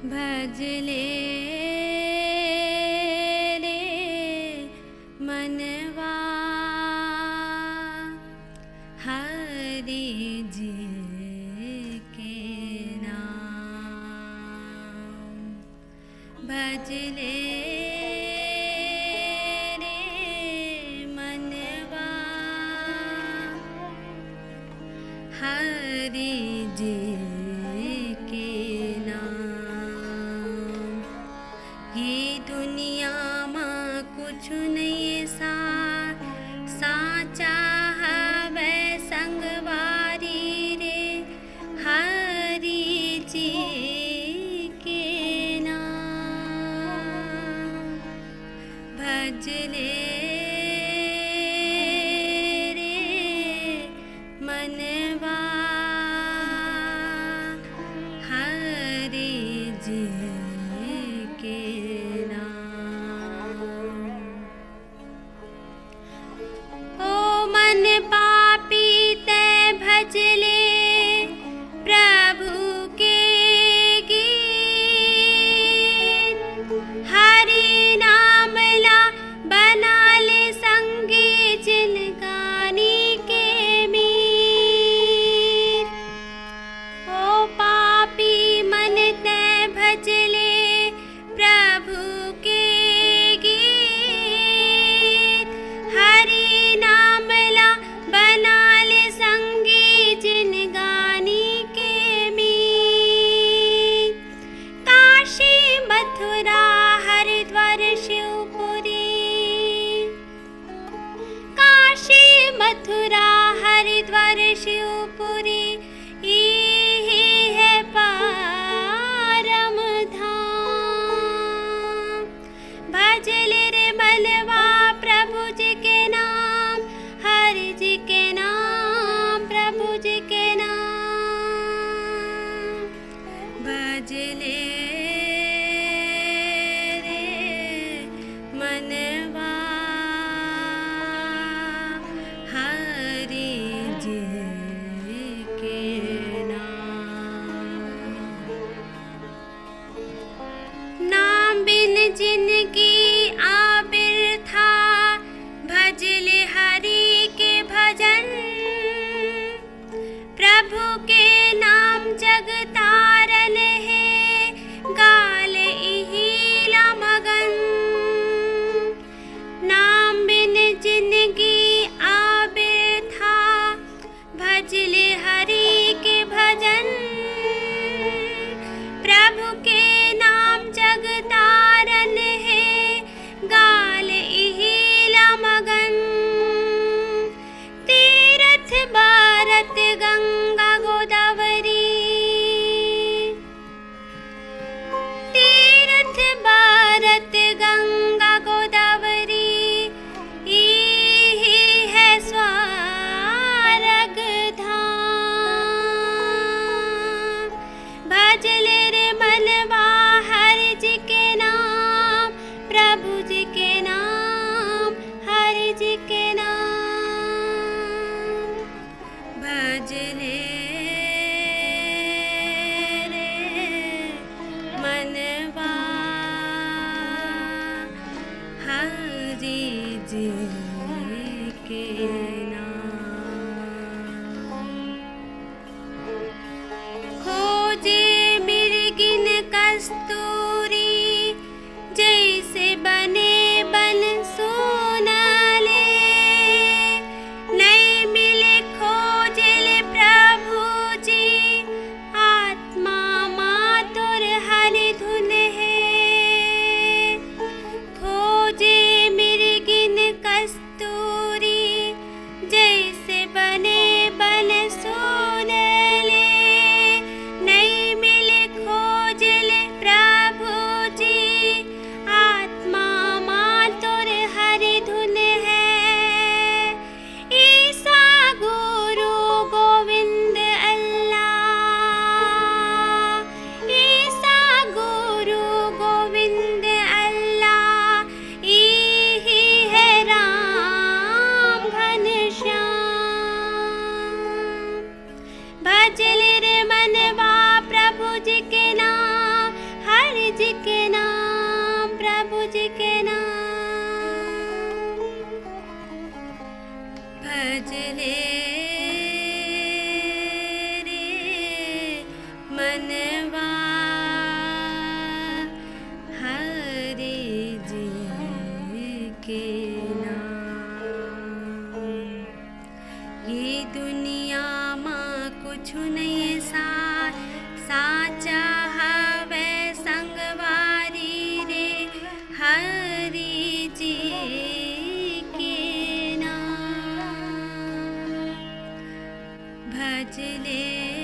भजले रे मनवा हरि जी के नाम। भजले रे मनवा हरि जी के नाम। ये दुनिया मां कुछ नहीं सा साचा हवे संगवारी रे हरि जी के नाम। भजले रे मनवा हरि जी के नाम। ओ मन पापी ते भजले प्रभु के गीत। हरि नाम ला बना ले संगी जिन गानी के मीत। ओ पापी मन ते भजले प्रभु के गीत। हरि नाम ला बना ले संगी जिन गानी के मीत। काशी मथुरा हरिद्वार शिवपुरी। काशी मथुरा हरिद्वार शिवपुरी यही है परम धाम। भजले रे मनवा प्रभु जी के नाम। हरि जी के नाम प्रभु जी के नाम। भजले रे मनवा हरि जी के नाम। नाम बिन जिनकी आबिर था भजले हरि के भजन। प्रभु के नाम जग तारन है गाल इहिला मगन। नाम बिन जिनकी आबिर था भजले हरि के भजन। प्रभु के नाम जग तारन है गाल इहिला मगन। तीरथ भारत गंगा गोदावरी। तीरथ भारत गंगा गोदावरी यही है स्वर्ग धाम। भजले रे मनवा हरि जी के नाम। प्रभु जी के नाम हरि जी के नाम। भजले रे मनवा हरि जी के नाम। खोजे मृगिन कस्तूरी जैसे बने बन सोनाले। नहीं मिले खोजले प्रभु जी आत्मा मातुर हरि धुन है। खोजे मृगिन कस्तूरी जैसे बने बन सोनाले। नहीं मिले खोजले प्रभु जी आत्मा मातुर हरि धुन है। ईसा गुरु गोविंद अल्लाह। ईसा गुरु गोविंद अल्लाह यही है राम घनश्याम। भजले रे मनवा प्रभु जी के नाम। कछु नहीं सार, साचा हवे संगवारी रे हरि जी के नाम। भज ले